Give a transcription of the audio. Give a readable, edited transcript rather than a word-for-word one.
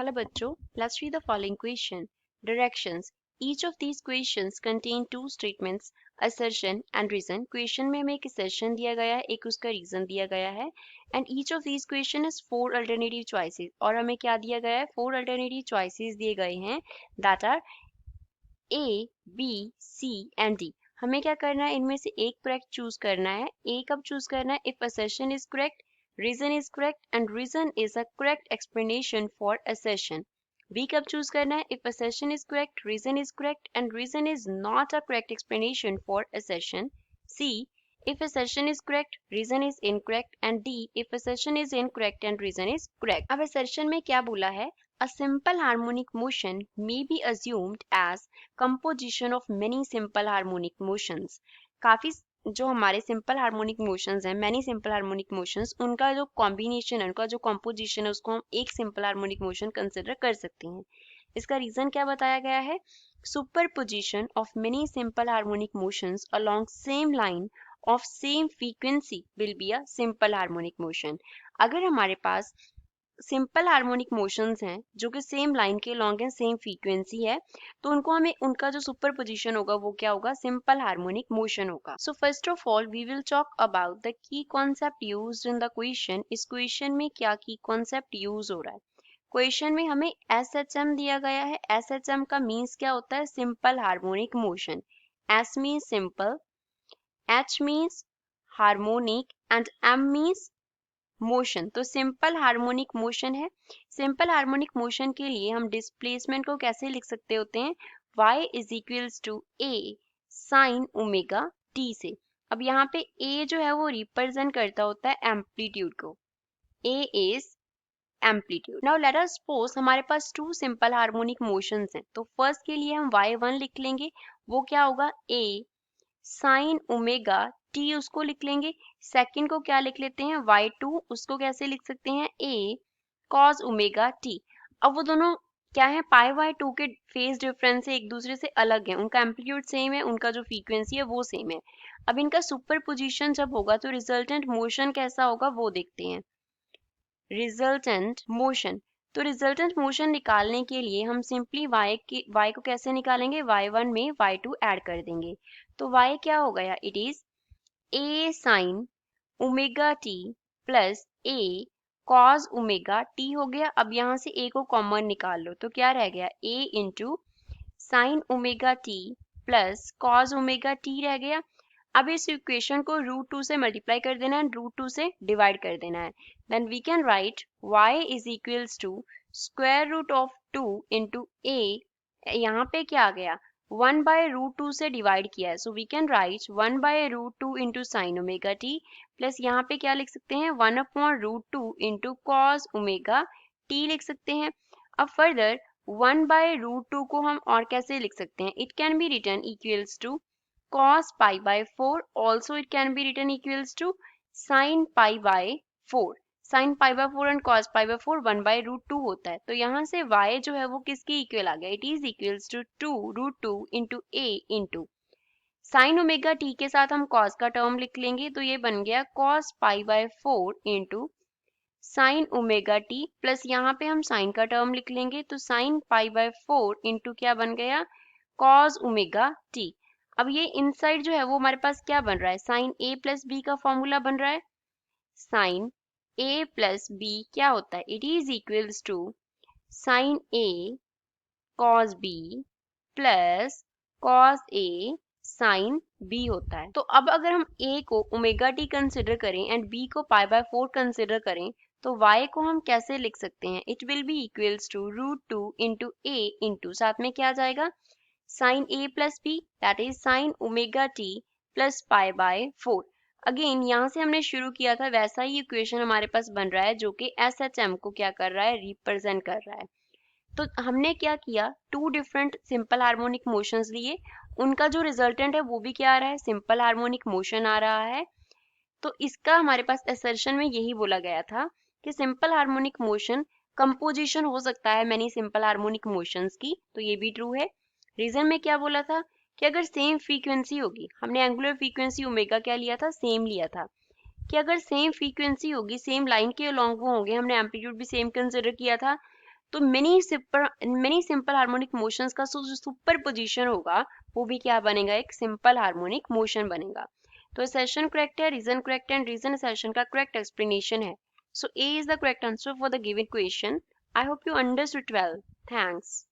वाले बच्चों, let's read the following question. Directions. Each of these questions contain two statements, assertion and reason. Question में हमें एक assertion दिया गया है, एक उसका reason दिया गया है. And each of these question is 4 alternative choices. और हमें क्या दिया गया है? 4 alternative choices दिए गए हैं that are A, B, C and D. हमें क्या करना है? इनमें से एक correct choose करना है. A कब choose करना है? If assertion is correct, reason is correct and reason is a correct explanation for assertion. B कब choose करना है? If assertion is correct, reason is correct and reason is not a correct explanation for assertion. C, if assertion is correct, reason is incorrect and D, if assertion is incorrect and reason is correct. अब assertion में क्या बोला है? A simple harmonic motion may be assumed as composition of many simple harmonic motions. काफी जो हमारे simple harmonic motions हैं, many simple harmonic motions, उनका जो कॉम्बिनेशन है, उनका जो कॉम्पोजिशन है, उसको हम एक सिंपल हार्मोनिक मोशन कंसिडर कर सकते हैं. इसका रीजन क्या बताया गया है? Superposition of many simple harmonic motions along same line of same frequency will be a simple harmonic motion. अगर हमारे पास सिंपल हार्मोनिक मोशंस हैं जो कि सेम लाइन के लॉन्ग हैं, सेम फ्रीक्वेंसी है, तो उनको हमें उनका जो सुपर पोजिशन होगा वो क्या होगा? सिंपल हार्मोनिक मोशन होगा. So first of all we will talk about the key concept used in the question. इस क्वेश्चन में क्या की कॉन्सेप्ट यूज हो रहा है? क्वेश्चन में हमें SHM दिया गया है. SHM का मीन्स क्या होता है? Simple harmonic motion. S means simple, H means harmonic and M means motion. तो सिंपल हार्मोनिक मोशन है. सिंपल हार्मोनिक मोशन के लिए हम डिस्प्लेसमेंट को कैसे लिख सकते होते हैं? y is equals to a sine omega t से. अब यहाँ पे a जो है वो रिप्रेजेंट करता होता है एम्पलीट्यूड को. a is amplitude. Now let us suppose हमारे पास टू सिंपल हार्मोनिक मोशंस हैं. तो फर्स्ट के लिए हम y1 लिख लेंगे. वो क्या होगा? a साइन ओमेगा टी उसको लिख लेंगे. सेकंड को क्या लिख लेते हैं? y2. उसको कैसे लिख सकते हैं? a cos omega T. अब वो दोनों क्या है? पाई बाय 2 के फेज डिफरेंस से एक दूसरे से अलग है. उनका एम्पलीट्यूड सेम है, उनका जो फ्रीक्वेंसी है वो सेम है. अब इनका सुपर पोजिशन जब होगा तो रिजल्टेंट मोशन कैसा होगा वो देखते हैं. Resultant motion. तो रिजल्टेंट मोशन निकालने के लिए हम सिंपली y को कैसे निकालेंगे? y1 में y2 ऐड कर देंगे. तो y क्या हो गया? It is a sine omega t plus a cos omega T हो गया. अब यहाँ से a को कॉमन निकाल लो तो क्या रह गया? a into sine omega t plus cos omega T रह गया. अब इस इक्वेशन को √2 से मल्टीप्लाई कर देना है, √2 से डिवाइड कर देना है. Then we can write y is equals to square root of 2 into a. यहाँ पे क्या आ गया? 1 बाय √2 से डिवाइड किया है, so we can write 1 by √2 into sine omega t plus यहाँ पे क्या लिख सकते हैं? 1 upon √2 into cos omega t लिख सकते हैं. अब फर्दर 1 बाय √2 को हम और कैसे लिख सकते हैं? It can be written equals to cos pi by 4. Also it can be written equals to sin pi by 4. sin pi by 4 and cos pi by 4 1 by √2 होता है. तो यहाँ से y जो है वो किसके इक्वल आ गया? It is equals to 2 √2 into a into sine omega t के साथ हम cos का टर्म लिख लेंगे. तो ये बन गया cos pi by 4 into sine omega t plus यहाँ पे हम साइन का टर्म लिख लेंगे. तो साइन pi by 4 इंटू क्या बन गया? cos omega T. अब ये इनसाइड जो है वो हमारे पास क्या बन रहा है? साइन a प्लस बी का फॉर्मूला बन रहा है. साइन a प्लस बी क्या होता है? It is equals to sine a cos b plus cos a sine b होता है. तो अब अगर हम a को ओमेगा टी कंसिडर करें एंड b को पाई बाय 4 कंसिडर करें तो y को हम कैसे लिख सकते हैं? It will be equals to √2 into a into साथ में क्या आ जाएगा? sin a plus b that is sin omega t plus pi by 4. Again यहाँ से हमने शुरू किया था वैसा ही इक्वेशन हमारे पास बन रहा है जो कि SHM को क्या कर रहा है? रिप्रेजेंट कर रहा है. तो हमने क्या किया? Two different simple harmonic motions लिए, उनका जो रिजल्टेंट है वो भी क्या आ रहा है? सिंपल हार्मोनिक मोशन आ रहा है. तो इसका हमारे पास असर्शन में यही बोला गया था कि सिंपल हार्मोनिक मोशन कंपोजिशन हो सकता है मैनी सिंपल हार्मोनिक मोशंस की. तो ये भी ट्रू है. रीजन में क्या बोला था कि अगर सेम फ्रीक्वेंसी होगी, हमने एंगुलर फ्रीक्वेंसी ओमेगा क्या लिया था? सेम लिया था. कि अगर सेम फ्रीक्वेंसी होगी, सेम लाइन के अलोंग वो होंगे, हमने एम्पलीट्यूड भी सेम कंसिडर किया था, तो मेनी सिंपल हार्मोनिक मोशंस का जो सुपर पोजिशन होगा वो भी क्या बनेगा, एक सिंपल हार्मोनिक मोशन बनेगा। तो assertion करेक्ट है, रीजन करेक्ट है, एंड रीजन assertion का करेक्ट एक्सप्लेनेशन है। So A is the correct answer for the given question. I hope you understood well. Thanks.